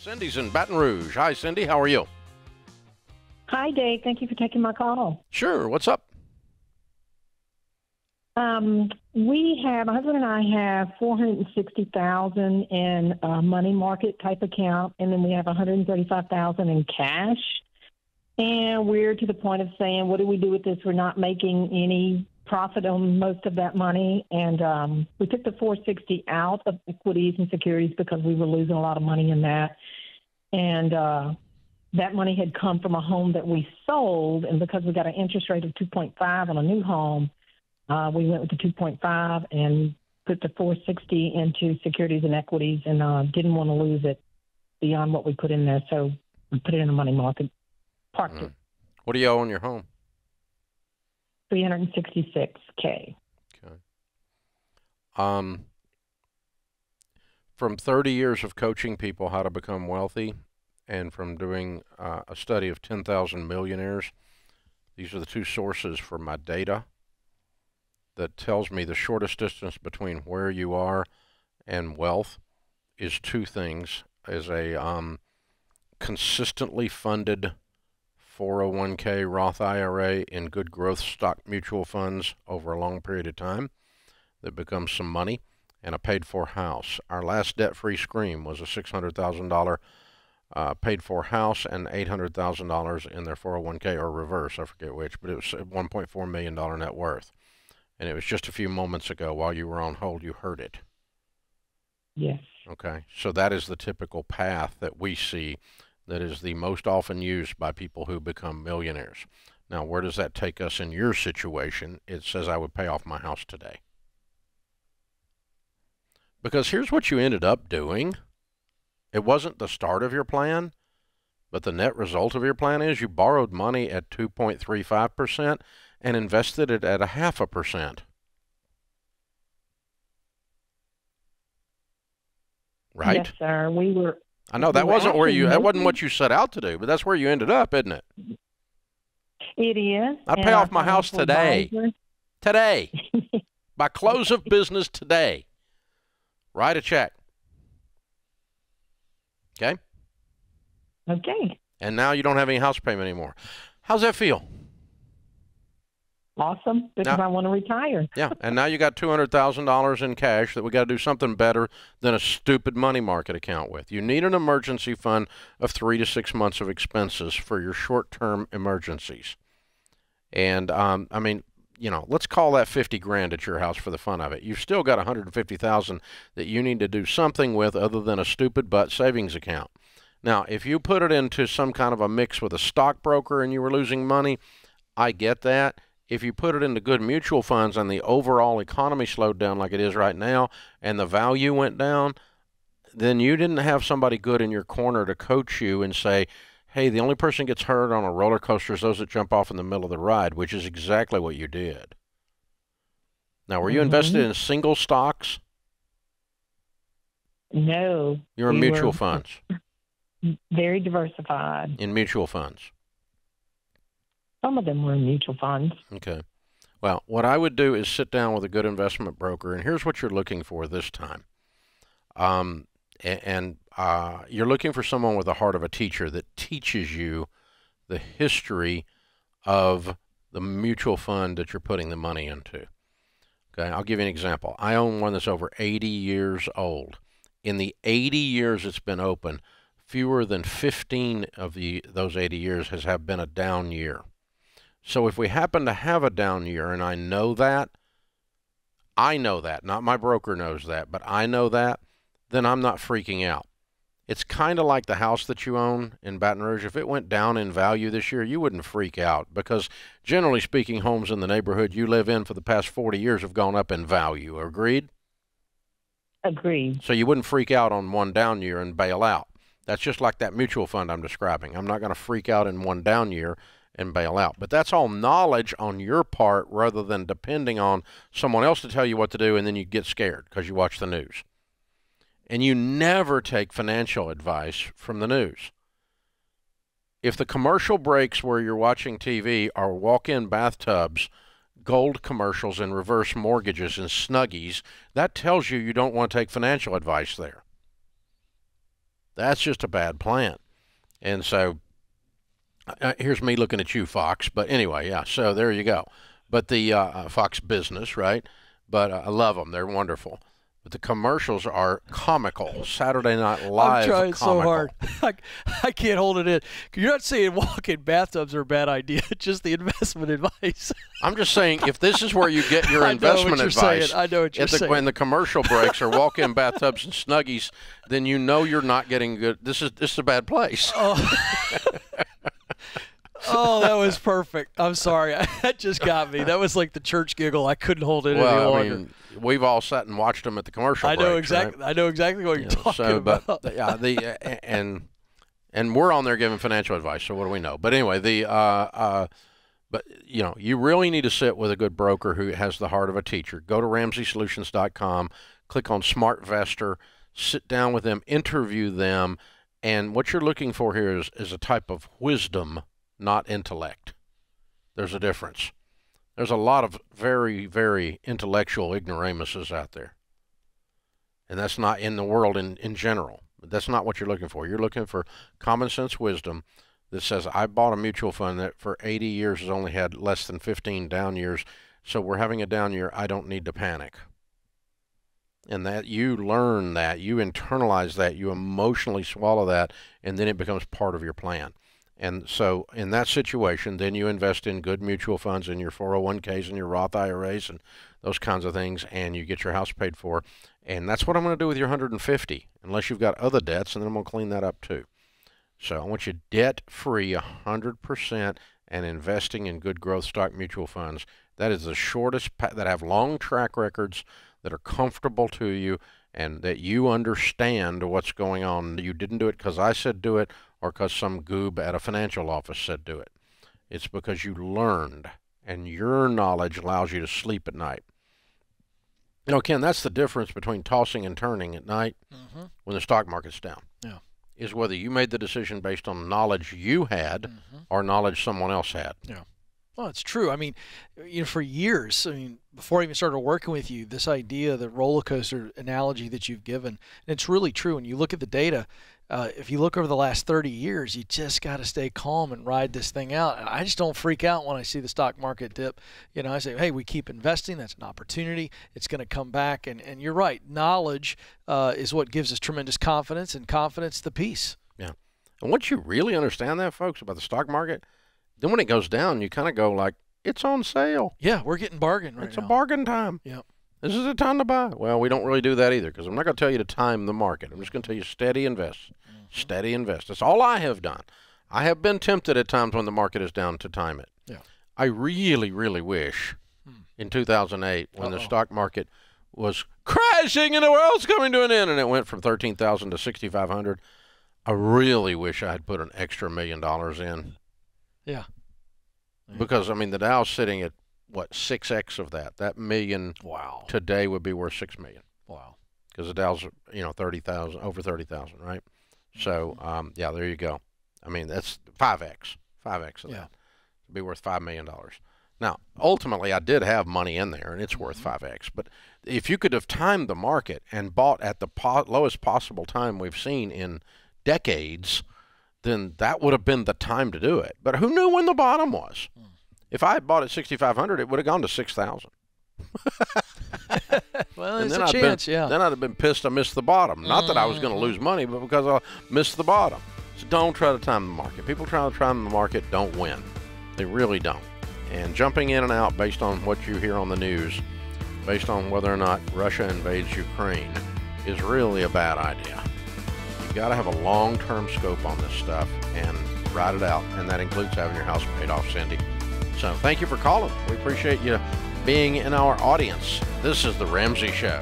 Cindy's in Baton Rouge. Hi, Cindy. How are you? Hi, Dave. Thank you for taking my call. Sure. What's up? My husband and I have $460,000 in a money market type account, and then we have $135,000 in cash. And we're to the point of saying, what do we do with this? We're not making any profit on most of that money, and we took the 460 out of equities and securities because we were losing a lot of money in that. And that money had come from a home that we sold, and because we got an interest rate of 2.5 on a new home, we went with the 2.5 and put the 460 into securities and equities, and didn't want to lose it beyond what we put in there, so we put it in a money market. Parked it. What do you owe on your home? $366K. Okay. From 30 years of coaching people how to become wealthy, and from doing a study of 10,000 millionaires, these are the two sources for my data that tells me the shortest distance between where you are and wealth is two things: is a consistently funded 401k Roth IRA in good growth stock mutual funds over a long period of time that becomes some money, and a paid-for house. Our last debt-free scream was a $600,000 paid-for house and $800,000 in their 401k, or reverse, I forget which, but it was $1.4 million net worth. And it was just a few moments ago while you were on hold, you heard it. Yes. Okay, so that is the typical path that we see that is the most often used by people who become millionaires. Now, where does that take us in your situation? It says I would pay off my house today. Because here's what you ended up doing. It wasn't the start of your plan, but the net result of your plan is you borrowed money at 2.35% and invested it at 0.5%. Right? Yes, sir. I know that wasn't where that wasn't what you set out to do, but that's where you ended up, isn't it? It is. I pay off my house today. Today. By close of business today. Write a check. Okay? Okay. And now you don't have any house payment anymore. How's that feel? Awesome, because I want to retire. Yeah, and now you got $200,000 in cash that we got to do something better than a stupid money market account with. You need an emergency fund of 3 to 6 months of expenses for your short-term emergencies. And, I mean, you know, let's call that 50 grand at your house for the fun of it. You've still got 150,000 that you need to do something with other than a stupid butt savings account. Now, if you put it into some kind of a mix with a stockbroker and you were losing money, I get that. If you put it into good mutual funds and the overall economy slowed down like it is right now and the value went down, then you didn't have somebody good in your corner to coach you and say, hey, the only person gets hurt on a roller coaster is those that jump off in the middle of the ride, which is exactly what you did. Now, were you invested in single stocks? No. You were in mutual funds? Very diversified. In mutual funds? Some of them were in mutual funds. Okay. Well, what I would do is sit down with a good investment broker, and here's what you're looking for this time. You're looking for someone with the heart of a teacher that teaches you the history of the mutual fund that you're putting the money into. Okay, I'll give you an example. I own one that's over 80 years old. In the 80 years it's been open, fewer than 15 of those 80 years has been a down year. So if we happen to have a down year, and I know that, not my broker knows that, but I know that, then I'm not freaking out. It's kind of like the house that you own in Baton Rouge. If it went down in value this year, you wouldn't freak out because, generally speaking, homes in the neighborhood you live in for the past 40 years have gone up in value. Agreed? Agreed. So you wouldn't freak out on one down year and bail out. That's just like that mutual fund I'm describing. I'm not going to freak out in one down year and bail out. But that's all knowledge on your part rather than depending on someone else to tell you what to do and then you get scared because you watch the news. And you never take financial advice from the news. If the commercial breaks where you're watching TV are walk-in bathtubs, gold commercials and reverse mortgages and Snuggies, that tells you you don't want to take financial advice there. That's just a bad plan. And so here's me looking at you, Fox. But anyway, yeah, so there you go. But the Fox Business, right? But I love them. They're wonderful. But the commercials are comical. Saturday Night Live. I'm trying comical. so hard. I can't hold it in. You're not saying walk-in bathtubs are a bad idea, just the investment advice. I'm just saying, if this is where you get your investment advice, I know what you're saying. When the commercial breaks are walk-in bathtubs and Snuggies, then you know you're not getting good. This is a bad place. Oh, that was perfect. I'm sorry. That just got me. That was like the church giggle. I couldn't hold it any longer. I mean, we've all sat and watched them at the commercial breaks. Exactly. Right? I know exactly what you're talking about. But and we're on there giving financial advice. So what do we know? But anyway, but you really need to sit with a good broker who has the heart of a teacher. Go to RamseySolutions.com, click on SmartVestor, sit down with them, interview them, and what you're looking for here is a type of wisdom, not intellect. There's a difference. There's a lot of very, very intellectual ignoramuses out there. And that's not in the world in general. That's not what you're looking for. You're looking for common sense wisdom that says, I bought a mutual fund that for 80 years has only had less than 15 down years, so we're having a down year, I don't need to panic. And that you learn that, you internalize that, you emotionally swallow that, and then it becomes part of your plan. And so in that situation, then you invest in good mutual funds in your 401ks and your Roth IRAs and those kinds of things, and you get your house paid for. And that's what I'm going to do with your 150, unless you've got other debts, and then I'm going to clean that up too. So I want you debt-free 100% and investing in good growth stock mutual funds. That is the shortest, that have long track records, that are comfortable to you, and that you understand what's going on. You didn't do it because I said do it, or because some goob at a financial office said do it. It's because you learned, and your knowledge allows you to sleep at night. Ken, that's the difference between tossing and turning at night when the stock market's down. Yeah. Is whether you made the decision based on knowledge you had or knowledge someone else had. Yeah. Well, it's true. I mean, for years, before I even started working with you, this idea, the roller coaster analogy that you've given, and it's really true. When you look at the data, if you look over the last 30 years, you just got to stay calm and ride this thing out. And I just don't freak out when I see the stock market dip. I say, hey, we keep investing. That's an opportunity. It's going to come back. And you're right. Knowledge is what gives us tremendous confidence, and confidence the peace. Yeah. And once you really understand that, folks, about the stock market, then when it goes down, you kind of go like, it's on sale. Yeah, we're getting bargain right now. It's a bargain time. Yeah. This is the time to buy. Well, we don't really do that either, because I'm not going to tell you to time the market. I'm just going to tell you steady invest. Steady invest. That's all I have done. I have been tempted at times when the market is down to time it. Yeah. I really, really wish in 2008 when the stock market was crashing and the world's coming to an end and it went from 13,000 to 6,500, I really wish I had put an extra $1 million in. Yeah. Because, the Dow's sitting at, what, 6x of that. That million today would be worth $6 million. Wow. Because the Dow's, 30,000, over 30,000, right? So, yeah, there you go. That's 5x of that. It'd be worth $5 million. Now, ultimately, I did have money in there, and it's worth 5x. But if you could have timed the market and bought at the lowest possible time we've seen in decades, then that would have been the time to do it. But who knew when the bottom was? If I had bought at 6,500, it would have gone to 6,000. Well, it's a chance, yeah. Then I'd have been pissed I missed the bottom. Not that I was going to lose money, but because I missed the bottom. So don't try to time the market. People trying to time the market don't win. They really don't. And jumping in and out based on what you hear on the news, based on whether or not Russia invades Ukraine, is really a bad idea. You've got to have a long-term scope on this stuff and ride it out, and that includes having your house paid off, Cindy. So thank you for calling. We appreciate you being in our audience. This is The Ramsey Show.